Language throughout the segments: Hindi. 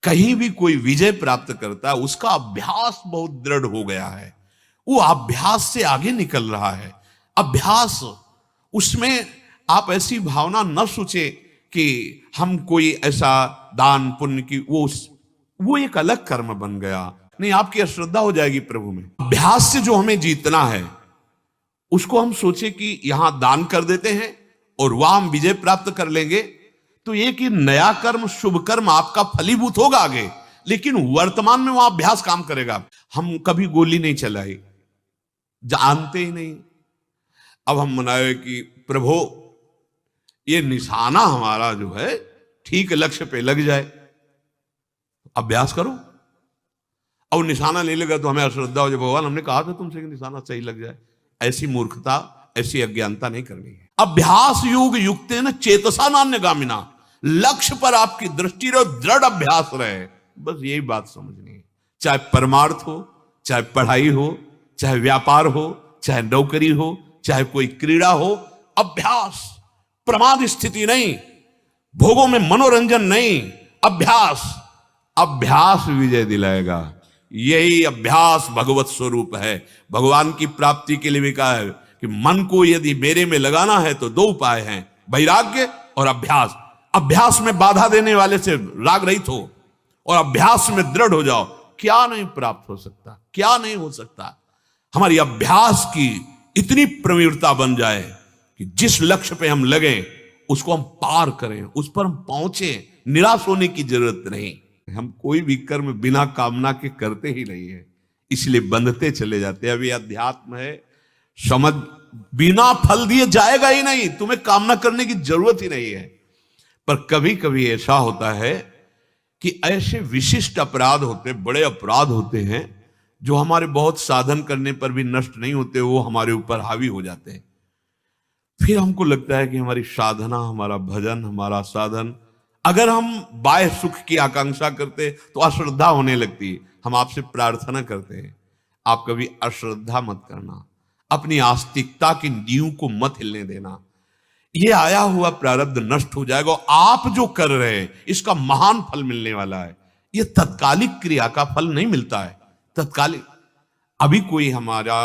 कहीं भी कोई विजय प्राप्त करता है उसका अभ्यास बहुत दृढ़ हो गया है, वो अभ्यास से आगे निकल रहा है। अभ्यास, उसमें आप ऐसी भावना न सोचे कि हम कोई ऐसा दान पुण्य की वो एक अलग कर्म बन गया, नहीं, आपकी अश्रद्धा हो जाएगी प्रभु में। अभ्यास से जो हमें जीतना है उसको हम सोचे कि यहां दान कर देते हैं और वह हम विजय प्राप्त कर लेंगे, तो एक ही नया कर्म, शुभ कर्म आपका फलीभूत होगा आगे, लेकिन वर्तमान में वहां अभ्यास काम करेगा। हम कभी गोली नहीं चलाई, जानते ही नहीं। अब हम मनाए कि प्रभु ये निशाना हमारा जो है ठीक लक्ष्य पे लग जाए, अभ्यास करो। और निशाना नहीं लगा तो हमें अश्रद्धा हो जाए, भगवान हमने कहा था तुमसे कि निशाना सही लग जाए। ऐसी मूर्खता, ऐसी अज्ञानता नहीं करनी है। अभ्यास योग युक्त न चेतसा नान्य गामिना, लक्ष्य पर आपकी दृष्टि रहे, दृढ़ अभ्यास रहे, बस यही बात समझनी है। चाहे परमार्थ हो, चाहे पढ़ाई हो, चाहे व्यापार हो, चाहे नौकरी हो, चाहे कोई क्रीड़ा हो, अभ्यास, प्रमाद स्थिति नहीं, भोगों में मनोरंजन नहीं, अभ्यास। अभ्यास विजय दिलाएगा। यही अभ्यास भगवत स्वरूप है। भगवान की प्राप्ति के लिए भी कहा है कि मन को यदि मेरे में लगाना है तो दो उपाय हैं, वैराग्य और अभ्यास। अभ्यास में बाधा देने वाले से राग रहित हो और अभ्यास में दृढ़ हो जाओ। क्या नहीं प्राप्त हो सकता, क्या नहीं हो सकता। हमारी अभ्यास की इतनी प्रवीणता बन जाए कि जिस लक्ष्य पे हम लगे उसको हम पार करें, उस पर हम पहुंचे, निराश होने की जरूरत नहीं। हम कोई भी कर्म बिना कामना के करते ही नहीं है, इसलिए बंधते चले जाते हैं। अभी अध्यात्म है, समझ, बिना फल दिए जाएगा ही नहीं, तुम्हें कामना करने की जरूरत ही नहीं है। पर कभी कभी ऐसा होता है कि ऐसे विशिष्ट अपराध होते, बड़े अपराध होते हैं जो हमारे बहुत साधन करने पर भी नष्ट नहीं होते, वो हमारे ऊपर हावी हो जाते हैं। फिर हमको लगता है कि हमारी साधना, हमारा भजन, हमारा साधन, अगर हम बाह्य सुख की आकांक्षा करते तो अश्रद्धा होने लगती है। हम आपसे प्रार्थना करते हैं, आप कभी अश्रद्धा मत करना, अपनी आस्तिकता की नींव को मत हिलने देना। ये आया हुआ प्रारब्ध नष्ट हो जाएगा। आप जो कर रहे हैं इसका महान फल मिलने वाला है। ये तत्कालिक क्रिया का फल नहीं मिलता है, तत्कालिक। अभी कोई हमारा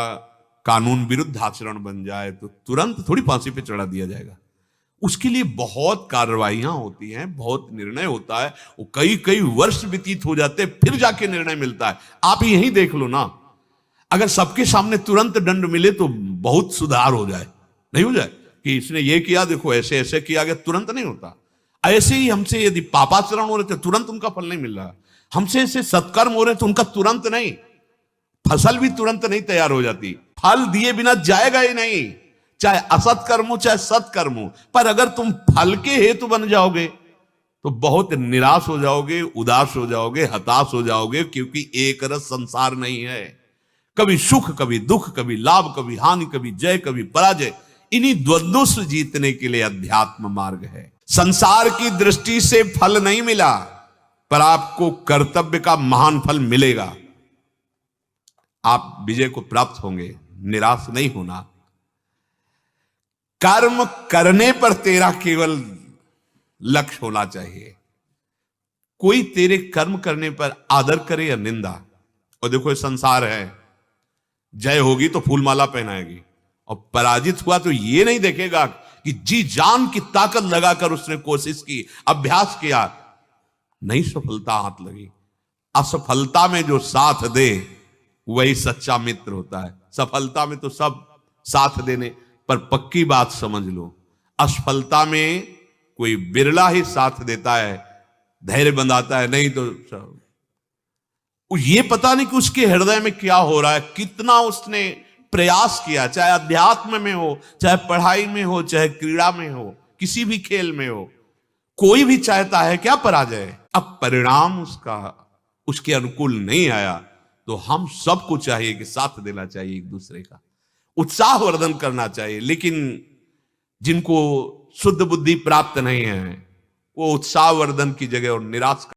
कानून विरुद्ध आचरण बन जाए तो तुरंत थोड़ी फांसी पे चढ़ा दिया जाएगा। उसके लिए बहुत कार्रवाइयां होती हैं, बहुत निर्णय होता है, वो कई कई वर्ष व्यतीत हो जाते, फिर जाके निर्णय मिलता है। आप यही देख लो ना, अगर सबके सामने तुरंत दंड मिले तो बहुत सुधार हो जाए, नहीं हो जाए कि इसने ये किया, देखो ऐसे ऐसे किया गया, तुरंत नहीं होता। ऐसे ही हमसे यदि पापाचरण हो रहे थे तुरंत उनका फल नहीं मिल रहा, हमसे ऐसे सत्कर्म हो रहे थे उनका तुरंत नहीं, फसल भी तुरंत नहीं तैयार हो जाती, फल दिए बिना जाएगा ही नहीं, चाहे असत कर्म हो चाहे सत्कर्म हो। पर अगर तुम फल के हेतु बन जाओगे तो बहुत निराश हो जाओगे, उदास हो जाओगे, हताश हो जाओगे, क्योंकि एक रस संसार नहीं है। कभी सुख, कभी दुख, कभी लाभ, कभी हानि, कभी जय, कभी पराजय। इन्हीं द्वंद्वों से जीतने के लिए अध्यात्म मार्ग है। संसार की दृष्टि से फल नहीं मिला, पर आपको कर्तव्य का महान फल मिलेगा। आप विजय को प्राप्त होंगे, निराश नहीं होना। कर्म करने पर तेरा केवल लक्ष्य होना चाहिए। कोई तेरे कर्म करने पर आदर करे या निंदा, और देखो ये संसार है, जय होगी तो फूलमाला पहनाएगी, और पराजित हुआ तो ये नहीं देखेगा कि जी जान की ताकत लगाकर उसने कोशिश की, अभ्यास किया, नहीं सफलता हाथ लगी। असफलता में जो साथ दे वही सच्चा मित्र होता है। सफलता में तो सब साथ देने, पर पक्की बात समझ लो, असफलता में कोई बिरला ही साथ देता है, धैर्य बंधाता है, नहीं तो ये पता नहीं कि उसके हृदय में क्या हो रहा है, कितना उसने प्रयास किया, चाहे अध्यात्म में हो, चाहे पढ़ाई में हो, चाहे क्रीड़ा में हो, किसी भी खेल में हो। कोई भी चाहता है क्या पराजय, अब परिणाम उसके अनुकूल नहीं आया तो हम सबको चाहिए कि साथ देना चाहिए, एक दूसरे का उत्साह वर्धन करना चाहिए। लेकिन जिनको शुद्ध बुद्धि प्राप्त नहीं है वो उत्साह वर्धन की जगह और निराश